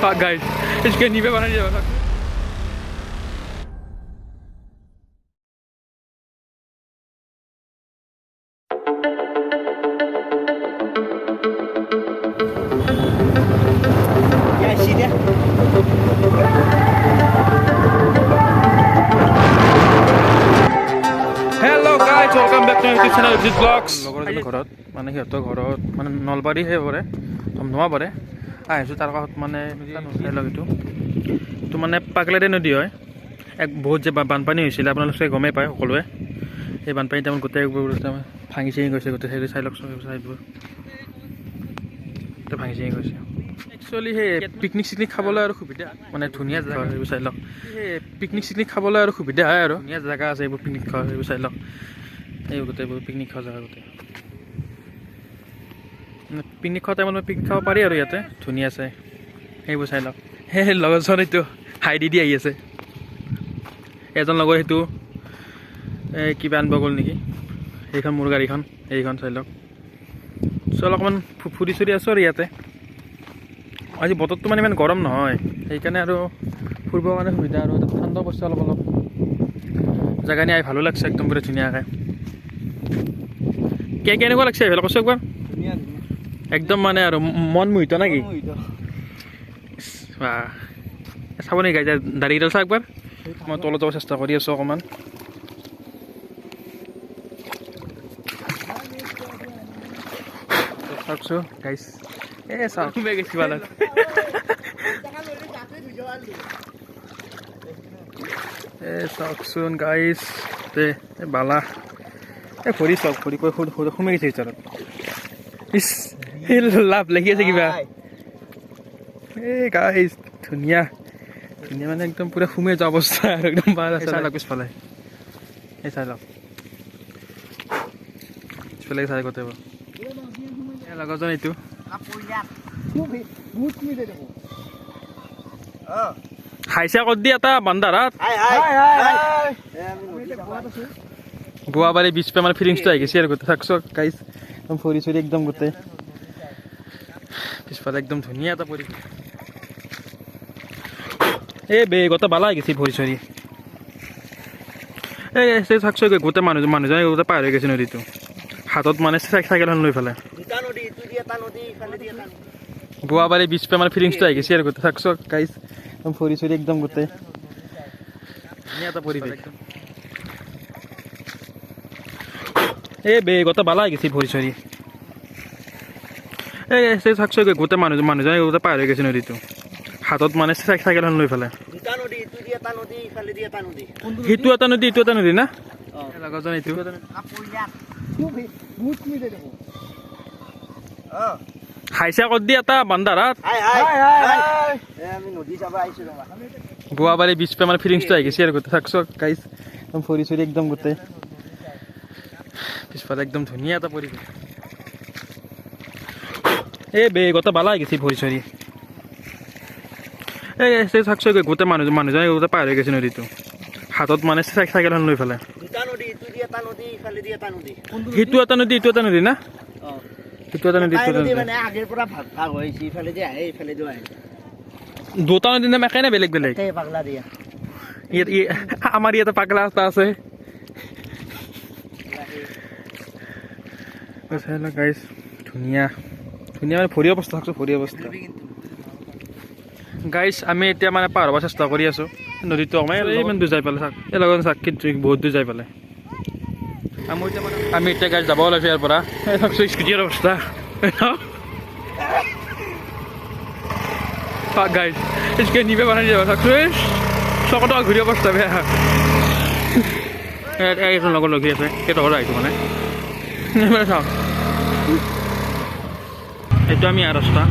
Fuck guys, इसके नीचे बना दिया था। Hello guys, welcome back to my YouTube channel Vijit Vlogs. ঘৰত মানে সিহঁতৰ ঘৰত মানে নলবাৰী হে পৰে ধমধমা পৰে আহিছোঁ তাৰ কাষত মানে এইটো মানে পাগলাদিয়া নদী হয় এক বহুত যে বানপানী হৈছিলে আপোনালোকে গমেই পায় সকলোৱে এই বানপানী টাইমত গোটেই ভাঙি চিঙি গৈছে গোটেই হেৰি চাই লওক চাইডবোৰ গোটেই ভাঙি চিঙি গৈছে একচুৱেলি সেই পিকনিক চিকনিক খাবলৈ আৰু সুবিধা মানে ধুনীয়া জেগা সেইবোৰ চাই লওক সেই পিকনিক চিকনিক খাবলৈ আৰু সুবিধা হয় আৰু ধুনীয়া জেগা আছে এইবোৰ পিকনিক খোৱা সেইবোৰ চাই লওক এইবোৰ গোটেইবোৰ পিকনিক খোৱা জেগা গোটেই পিকনিক খোৱা টাইমত পিকনিক খাব পাৰি আৰু ইয়াতে ধুনীয়া আছে সেইবোৰ চাই লওক সেই লগৰজন এইটো হাই দি আহি আছে এজন লগৰ সেইটো কিবা আনিব গ'ল নেকি সেইখন মোৰ গাড়ীখন এইখন চাই লওক চল অকণমান ফুৰি চুৰি আছোঁ আৰু ইয়াতে আজি বতৰটো মানে ইমান গৰম নহয় সেইকাৰণে আৰু ফুৰিবৰ কাৰণে সুবিধা আৰু ঠাণ্ডা পৰিছে অলপ অলপ জেগা নি আহি ভালো লাগছে একদম পুৰা ধুনীয়াকৈ কেনেকুৱা লাগছে এইফালে কৈছোঁ একবাৰ একদম মানে আৰু মন মোহিত নেকি চাব নেকি গাই দাড়িকেইডাল চা একবাৰ মই তলত যাব চেষ্টা কৰি আছোঁ অকণমান চাওকচোন গাইছ চাওক গেছি ভাল চাওকচোন গাইছ বালা ভৰি চাওক ভৰি কৈ সোমাই গৈছে ভিতৰত ইছ লাভ লাগি আছে কিবা গাইছ ধুনীয়া ধুনীয়া মানে একদম পুৰা সোমাই যোৱা অৱস্থা আৰু একদম ভাল আছে চাই লওক পিছফালে এই চাই লওক পিছফালে চাই গোটেই লগৰজন এইটো খাইছে ক'ত দি এটা বান্দাৰাত গোৱাবাৰী বিচ পে মানে ফিলিংছটো আহি গৈছে আৰু গোটেই চাকচক গাইছ একদম ফুৰি চুৰি একদম গোটেই পিছফালে একদম ধুনীয়া এটা পৰিৱেশ গোটেই বালা আহি গৈছে ভৰি চৰি চাকচক গোটেই মানুহজনে গোটেই পাৰ হৈ গৈছে নদীটো হাতত মানে চাইকেলখন লৈ পেলাই গোৱাবাৰী বিচ পে মানে ফিলিংছটো আহি গৈছে আৰু গোটেই চাকচক গাইছ একদম ফুৰি চুৰি একদম গোটেই ধুনীয়া এটা পৰিৱেশ গোটেই বালা আহি গৈছে ভৰি চৰি চাকচক গোটেই মানুহজনে গোটেই পাৰ হৈ গৈছে নদীটো হাতত মানে চাইকেলখন লৈ পেলাই সেইটো এটা নদী এইটো এটা নদী না লগৰজন এইটো খাইছে ক'ত দি এটা বান্দাৰাত গোৱাবাৰী বিচ পে মানে ফিলিংছটো আহি গৈছে আৰু গোটেই চাকচক গাইছ একদম ফুৰি চুৰি একদম গোটেই পিছফালে একদম ধুনীয়া এটা পৰিৱেশ গোটেই বালা আহি গৈছে ভৰি চৰি চাকচক গোটেই মানুহজনে গোটেই পাৰ হৈ গৈছে নদীটো হাতত মানে চাইকেলখন লৈ পেলাই সেইটো এটা নদী এইটো এটা নদী না দুটা নদীৰ নাম একে নে বেলেগ বেলেগ আমাৰ ইয়াতে পাগলা এটা আছে গাইছ ধুনীয়া ধুনীয়া মানে ভৰি অৱস্থা চাকচোন ভৰি অৱস্থা গাইছ আমি এতিয়া মানে পাৰ হ'ব চেষ্টা কৰি আছোঁ নদীটো ইমান দূৰ যাই পালে চাওক এই লগত চাকিত বহুত দূৰ যাই পালে আমি এতিয়া গাইছ যাব ওলাইছোঁ ইয়াৰ পৰা চাকচোন স্কুটিৰ অৱস্থা গাইছ স্কুটি নিবে বনাই যাব চাকচোন চকত ঘূৰি অৱস্থা বেয়া এইখন লগত লগি আছে কেইটকা আহিছোঁ মানে চাওক এইটো আমি ৰাস্তা